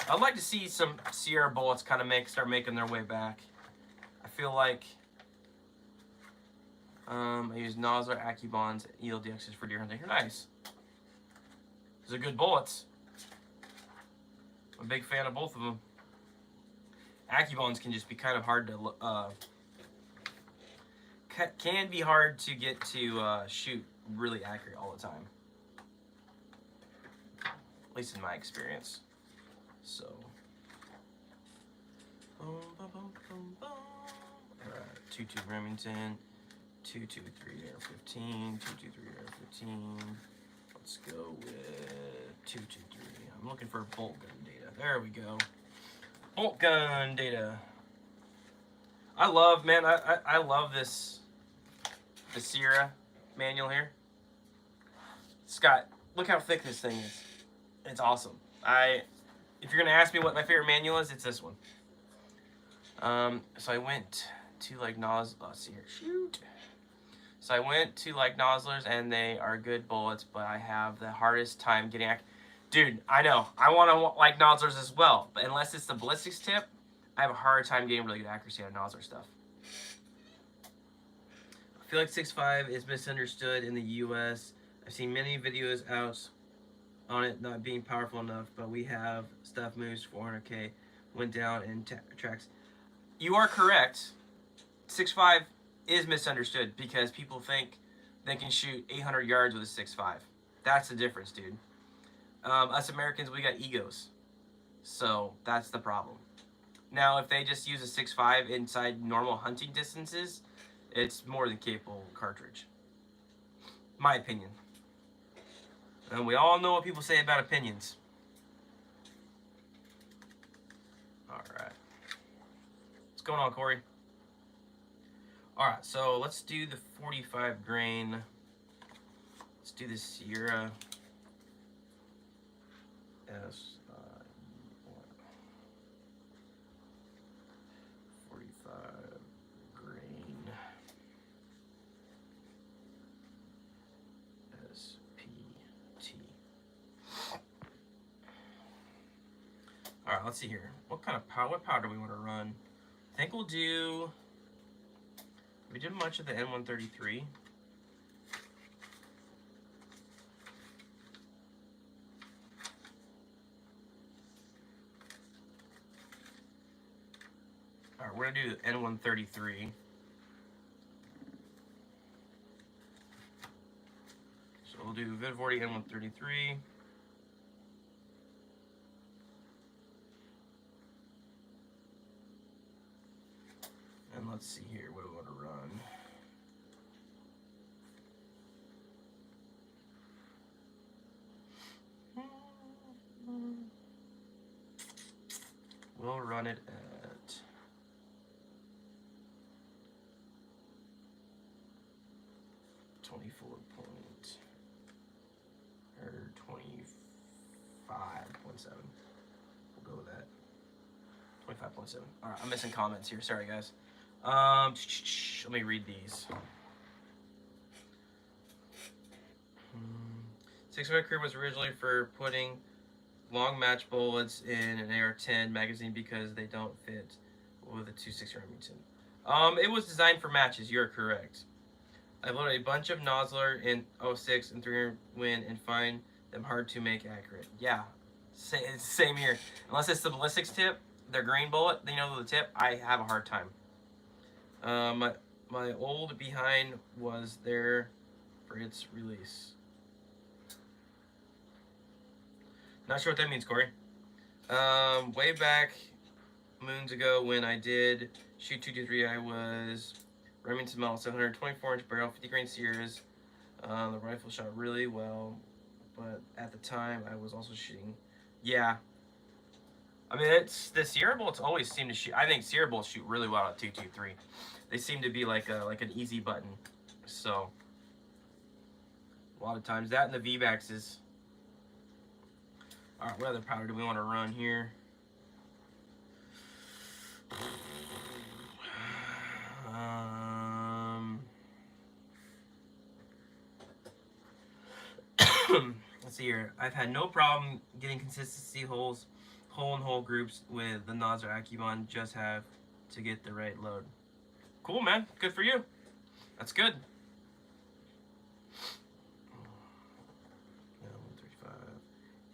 A: I'd like to see some Sierra bullets kind of start making their way back. I feel like I use Nosler, AccuBonds, ELDXs for deer hunting. Nice. Those are good bullets. I'm a big fan of both of them. AccuBonds can just be kind of hard to can be hard to get to shoot really accurate all the time. At least in my experience. So. Alright, 2.2 Remington, 2.23 AR-15, 2.23 AR-15. Let's go with 2.23. I'm looking for bolt gun data. There we go. Bolt gun data. I love, man, I love the Sierra manual here. It's got, look how thick this thing is. It's awesome. If you're gonna ask me what my favorite manual is, it's this one. So I went to like let's see here, shoot. So I went to like Noslers and they are good bullets, but I have the hardest time getting dude, I know. I want to like Noslers as well, but unless it's the ballistics tip, I have a hard time getting really good accuracy on Nosler stuff. I feel like 6.5 is misunderstood in the US. I've seen many videos out on it not being powerful enough, but we have stuff moves 400K, went down in tracks. You are correct. 6.5 is misunderstood because people think they can shoot 800 yards with a 6.5. That's the difference, dude. Us Americans, we got egos. So that's the problem. Now, if they just use a 6.5 inside normal hunting distances, it's more than capable cartridge. My opinion. And we all know what people say about opinions. Alright. What's going on, Corey? Alright, so let's do the 45 grain. Let's do the Sierra S. 45 grain SPT. Alright, let's see here. What kind of powder? What powder do we want to run? I think we'll do. We did much of the N133. Alright, we're gonna do N133. do Vid 40 and 133. And let's see here, what do we want to run? We'll run it at 24 point, or 25.7. We'll go with that. 25.7. All right, I'm missing comments here. Sorry, guys. Let me read these. 6.5 crew was originally for putting long match bullets in an AR-10 magazine because they don't fit with a 2.6 Remington. It was designed for matches. You're correct. I loaded a bunch of Nosler in 06 and 300 Win and find them hard to make accurate. Yeah, same here. Unless it's the ballistics tip, their green bullet, you know, the tip, I have a hard time. My old behind was there for its release. Not sure what that means, Corey. Way back moons ago when I did shoot 223, I was Remington model 724-inch barrel, 50 grain Sierras. The rifle shot really well, but at the time I was also shooting. Yeah. I mean, it's the Sierra bullets always seem to shoot. I think Sierra bullets shoot really well at 223. They seem to be like an easy button. So a lot of times that and the V-backs is. All right, what other powder do we want to run here? Let's see here. I've had no problem getting consistency holes, hole-in-hole groups with the Nosler Acubon. Just have to get the right load. Cool, man. Good for you. That's good.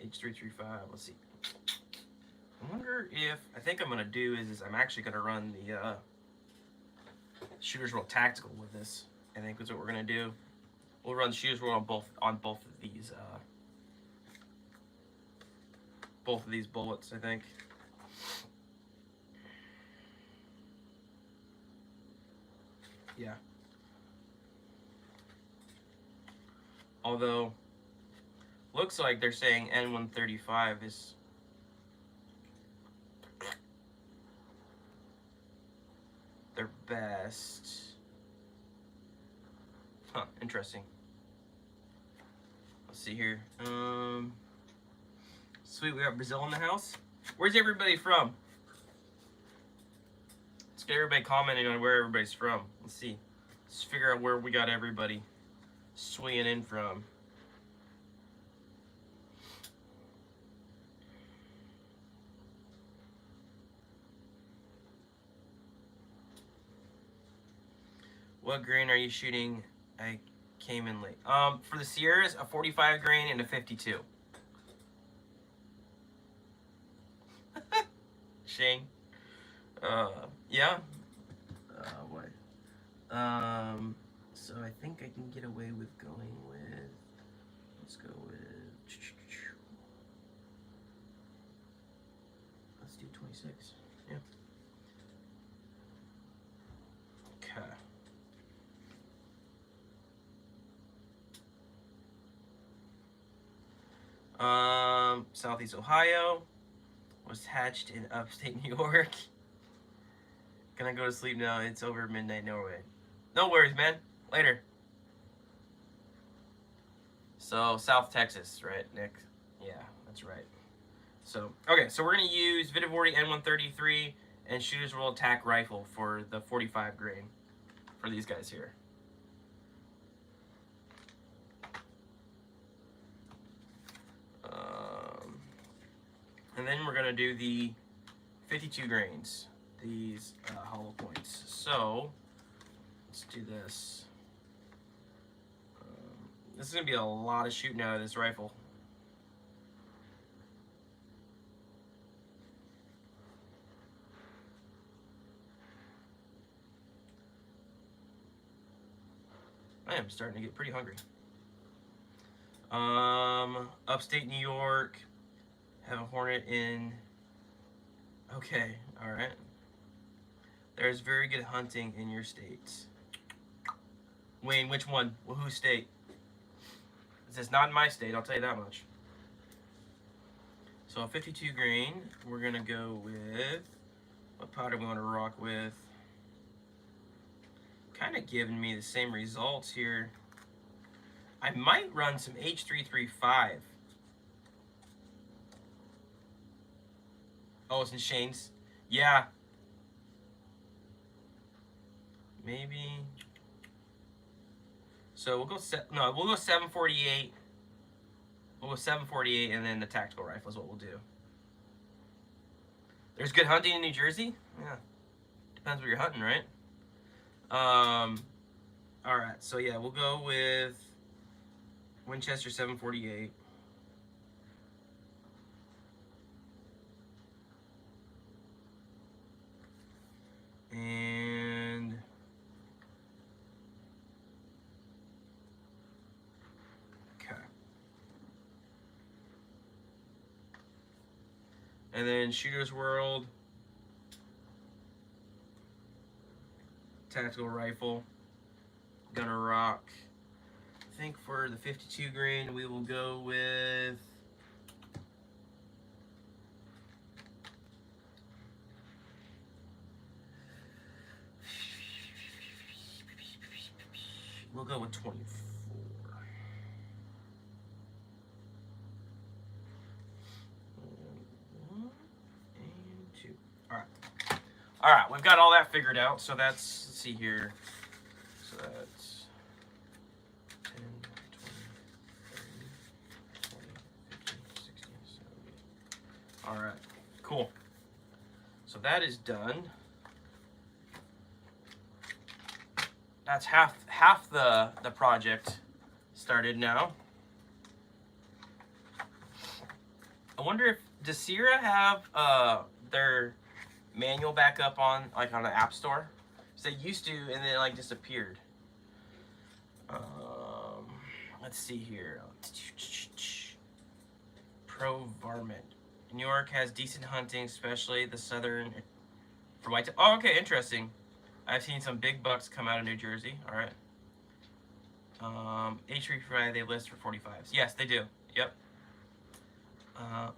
A: H335. Let's see. I wonder if I think I'm gonna do is I'm actually gonna run the Shooter's World Tactical with this. I think that's what we're gonna do. We'll run Shooter's World on both of these bullets. I think. Yeah. Although, looks like they're saying N135 is their best. Huh, interesting. Let's see here. Sweet, we got Brazil in the house. Where's everybody from? Let's get everybody commenting on where everybody's from. Let's see. Let's figure out where we got everybody swinging in from. What grain are you shooting? I came in late. For the Sierras, a 45 grain and a 52. Shane. Yeah. What? So I think I can get away with going with. Let's go with. Let's do 26. Yeah. Okay. Southeast Ohio. Was hatched in upstate New York. Gonna go to sleep now. It's over midnight Norway. No worries, man. Later. So, South Texas, right, Nick? Yeah, that's right. So, okay, so we're gonna use Vitivorti N133 and Shooter's World Attack Rifle for the 45 grain for these guys here. And then we're gonna do the 52 grains, these hollow points. So let's do this. This is gonna be a lot of shooting out of this rifle. I am starting to get pretty hungry. Upstate New York. Have a Hornet in. Okay, all right. There's very good hunting in your states. Wayne, which one? Well, whose state? It's not in my state, I'll tell you that much. So 52 grain, we're gonna go with, what powder we wanna rock with? Kind of giving me the same results here. I might run some H335. Oh, it's in Shane's? Yeah. Maybe. So we'll go, we'll go 748. We'll go 748 and then the tactical rifle is what we'll do. There's good hunting in New Jersey? Yeah. Depends what you're hunting, right? Alright, so yeah, we'll go with Winchester 748. And okay. And then Shooter's World, tactical rifle, gonna rock. I think for the 52 grain we will go with we'll go with 24. One and two. All right. All right, we've got all that figured out. So that's, let's see here. So that's 10, 20, 30, 40, 50, 60, 70. All right, cool. So that is done. That's half the project started now. I wonder if, does Sierra have their manual back up on like on the App Store? So they used to, and then it like disappeared. Let's see here. Pro Varmint. New York has decent hunting, especially the southern for white. Oh, okay, interesting. I've seen some big bucks come out of New Jersey. All right. H3 they list for 45s. Yes, they do. Yep. I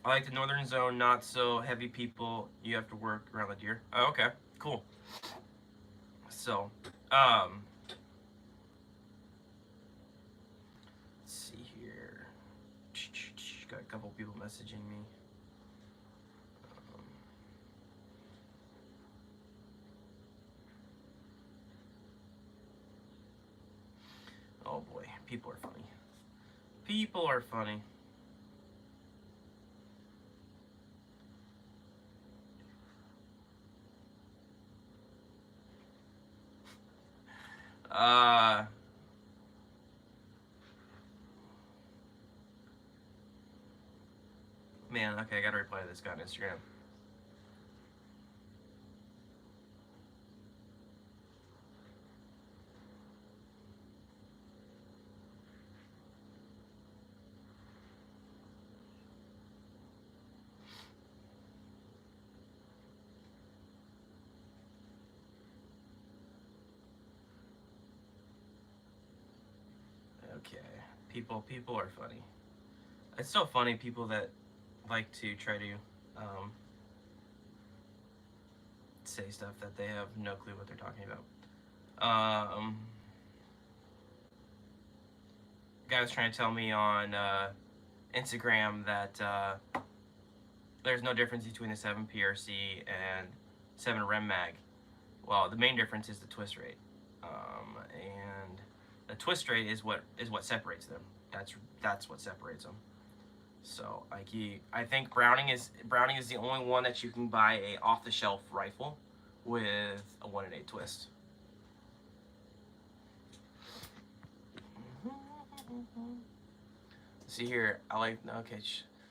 A: like the northern zone, not so heavy people. You have to work around the deer. Oh, okay, cool. So, let's see here. Got a couple people messaging me. Oh boy, people are funny. People are funny. Man, okay, I gotta reply to this guy on Instagram. Okay, people are funny. It's so funny, people that like to try to say stuff that they have no clue what they're talking about. Guy was trying to tell me on Instagram that there's no difference between the 7 PRC and 7 Rem Mag. Well, the main difference is the twist rate, and the twist rate is what separates them. That's what separates them. So like I think Browning is the only one that you can buy a off-the-shelf rifle with a 1 in 8 twist. See here, I like, okay,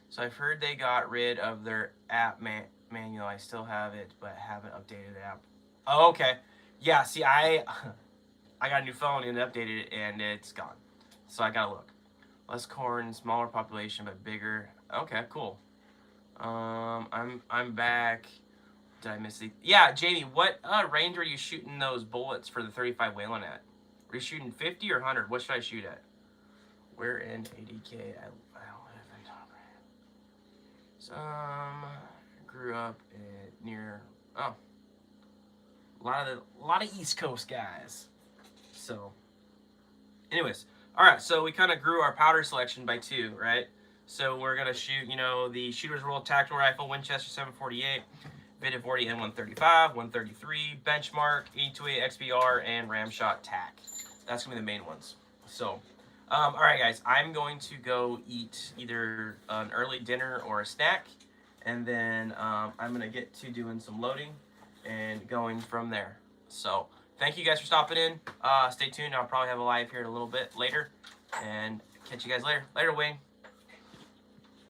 A: so I've heard they got rid of their app manual. I still have it, but haven't updated the app. Oh, okay. Yeah, see, I got a new phone and updated it, and it's gone. So I gotta look. Less corn, smaller population, but bigger. Okay, cool. I'm back. Did I miss the? Yeah, Jamie, what range are you shooting those bullets for the 35 Whalen at? Are you shooting 50 or 100? What should I shoot at? We're in 80K. I live in Top. Grew up near. Oh, a lot of East Coast guys. So, anyways, all right. So we kind of grew our powder selection by 2, right? So we're gonna shoot, you know, the Shooter's World Tactical Rifle, Winchester 748, Vida 40 N135, 133, Benchmark, 828 XBR, and Ramshot TAC. That's gonna be the main ones. So, all right, guys, I'm going to go eat either an early dinner or a snack, and then I'm gonna get to doing some loading and going from there. So, thank you guys for stopping in. Stay tuned. I'll probably have a live here a little bit later, and catch you guys later. Later, Wayne.